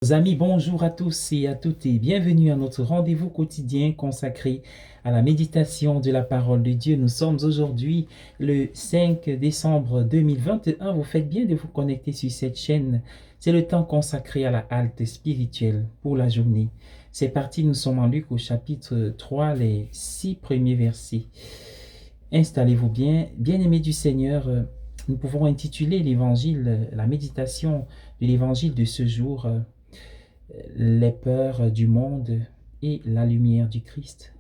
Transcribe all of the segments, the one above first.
Amis, bonjour à tous et à toutes et bienvenue à notre rendez-vous quotidien consacré à la méditation de la parole de Dieu. Nous sommes aujourd'hui le 5 décembre 2021. Vous faites bien de vous connecter sur cette chaîne. C'est le temps consacré à la halte spirituelle pour la journée. C'est parti, nous sommes en Luc au chapitre 3, les 6 premiers versets. Installez-vous bien, bien-aimés du Seigneur. Nous pouvons intituler l'évangile, la méditation de l'évangile de ce jour, les peurs du monde et la lumière du Christ.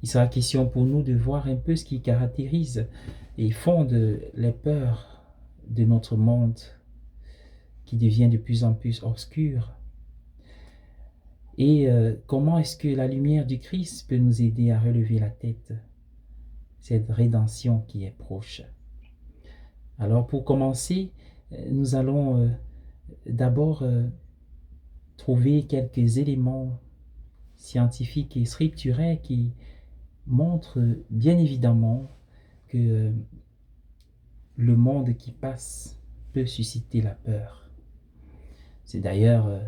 Il sera question pour nous de voir un peu ce qui caractérise et fonde les peurs de notre monde qui devient de plus en plus obscur. Et comment est-ce que la lumière du Christ peut nous aider à relever la tête, cette rédemption qui est proche. Alors pour commencer, nous allons d'abord trouver quelques éléments scientifiques et scripturaires qui montrent bien évidemment que le monde qui passe peut susciter la peur. C'est d'ailleurs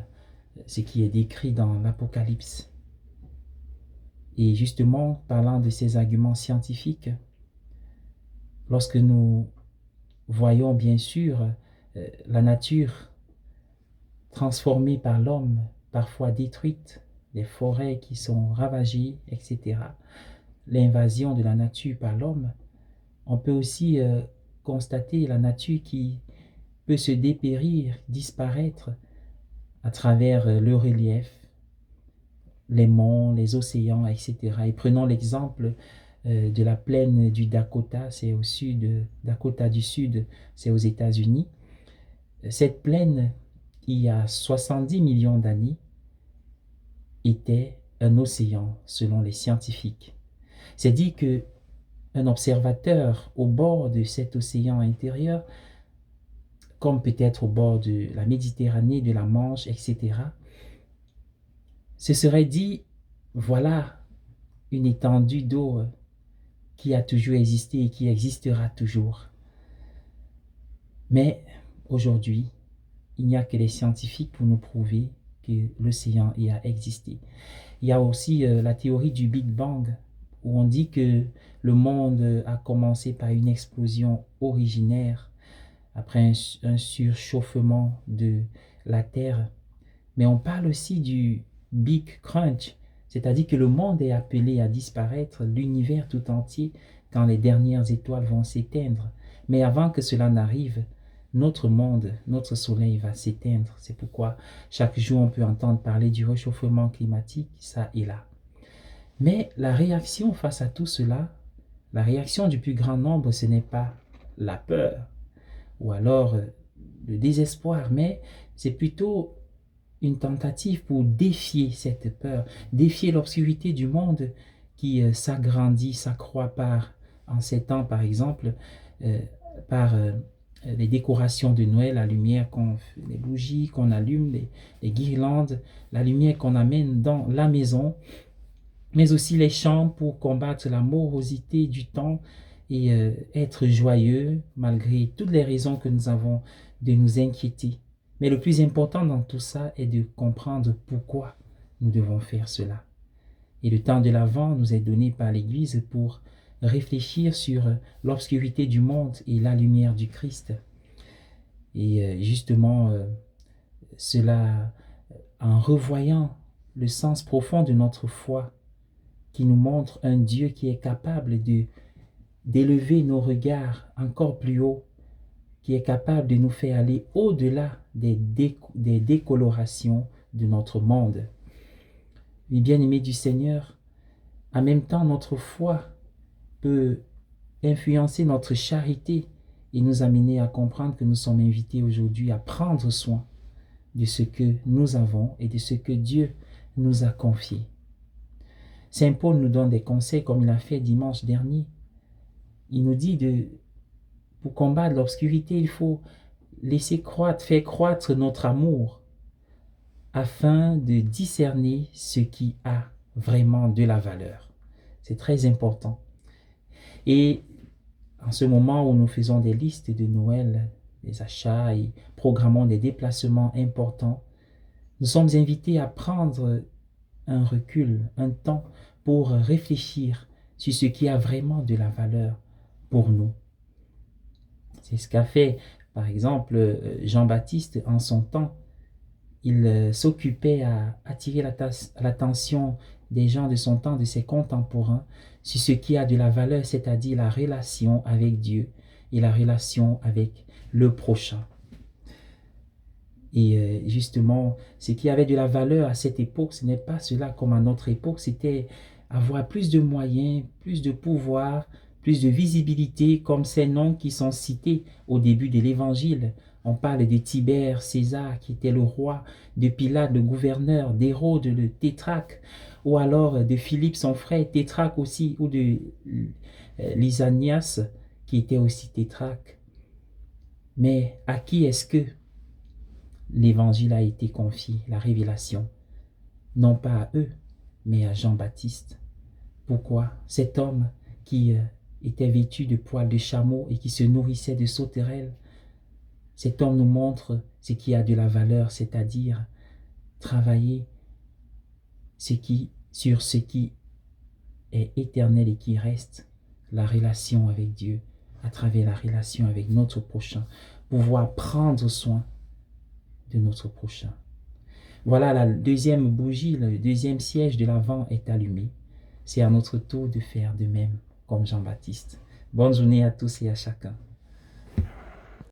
ce qui est décrit dans l'Apocalypse. Et justement, parlant de ces arguments scientifiques, lorsque nous voyons bien sûr la nature transformée par l'homme, parfois détruite, les forêts qui sont ravagées, etc., l'invasion de la nature par l'homme, on peut aussi constater la nature qui peut se dépérir, disparaître à travers le relief, les monts, les océans, etc. Et prenons l'exemple de la plaine du Dakota, c'est au sud, Dakota du Sud, c'est aux États-Unis. Cette plaine, il y a 70 millions d'années, était un océan selon les scientifiques. C'est dit que un observateur au bord de cet océan intérieur, comme peut-être au bord de la Méditerranée, de la Manche, etc., se serait dit, voilà une étendue d'eau qui a toujours existé et qui existera toujours. Mais aujourd'hui, il n'y a que les scientifiques pour nous prouver que l'océan y a existé. Il y a aussi la théorie du Big Bang, où on dit que le monde a commencé par une explosion originaire, après un surchauffement de la Terre. Mais on parle aussi du Big Crunch, c'est-à-dire que le monde est appelé à disparaître, l'univers tout entier, quand les dernières étoiles vont s'éteindre. Mais avant que cela n'arrive, notre monde, notre soleil va s'éteindre. C'est pourquoi chaque jour on peut entendre parler du réchauffement climatique, ça et là. Mais la réaction face à tout cela, la réaction du plus grand nombre, ce n'est pas la peur ou alors le désespoir, mais c'est plutôt une tentative pour défier cette peur, défier l'obscurité du monde qui s'agrandit, s'accroît en ces temps, par exemple, euh, par les décorations de Noël, la lumière les bougies qu'on allume, les guirlandes, la lumière qu'on amène dans la maison, mais aussi les chants pour combattre la morosité du temps et être joyeux malgré toutes les raisons que nous avons de nous inquiéter. Mais le plus important dans tout ça est de comprendre pourquoi nous devons faire cela. Et le temps de l'Avent nous est donné par l'Église pour réfléchir sur l'obscurité du monde et la lumière du Christ. Et justement, cela, en revoyant le sens profond de notre foi, qui nous montre un Dieu qui est capable d'élever nos regards encore plus haut, qui est capable de nous faire aller au-delà des décolorations de notre monde. Mais bien-aimés du Seigneur, en même temps, notre foi peut influencer notre charité et nous amener à comprendre que nous sommes invités aujourd'hui à prendre soin de ce que nous avons et de ce que Dieu nous a confié. Saint Paul nous donne des conseils comme il a fait dimanche dernier. Il nous dit pour combattre l'obscurité, il faut faire croître notre amour afin de discerner ce qui a vraiment de la valeur. C'est très important. Et en ce moment où nous faisons des listes de Noël, des achats et programmons des déplacements importants, Nous sommes invités à prendre un recul, un temps pour réfléchir sur ce qui a vraiment de la valeur pour nous. C'est ce qu'a fait, par exemple, Jean-Baptiste en son temps. Il s'occupait à attirer l'attention des gens de son temps, de ses contemporains, sur ce qui a de la valeur, c'est-à-dire la relation avec Dieu et la relation avec le prochain. Et justement, ce qui avait de la valeur à cette époque, ce n'est pas cela comme à notre époque, c'était avoir plus de moyens, plus de pouvoir, plus de visibilité, comme ces noms qui sont cités au début de l'Évangile. On parle de Tibère, César, qui était le roi, de Pilate, le gouverneur, d'Hérode, le tétrarque, ou alors de Philippe, son frère, tétrarque aussi, ou de Lysanias, qui était aussi tétrarque. Mais à qui est-ce que l'évangile a été confié, la révélation, non pas à eux, mais à Jean-Baptiste? Pourquoi? Cet homme qui était vêtu de poils de chameau et qui se nourrissait de sauterelles, cet homme nous montre ce qui a de la valeur, c'est-à-dire travailler sur ce qui est éternel et qui reste, la relation avec Dieu, à travers la relation avec notre prochain, pouvoir prendre soin de notre prochain. Voilà, la deuxième bougie, le deuxième siège de l'Avent est allumé. C'est à notre tour de faire de même, comme Jean-Baptiste. Bonne journée à tous et à chacun.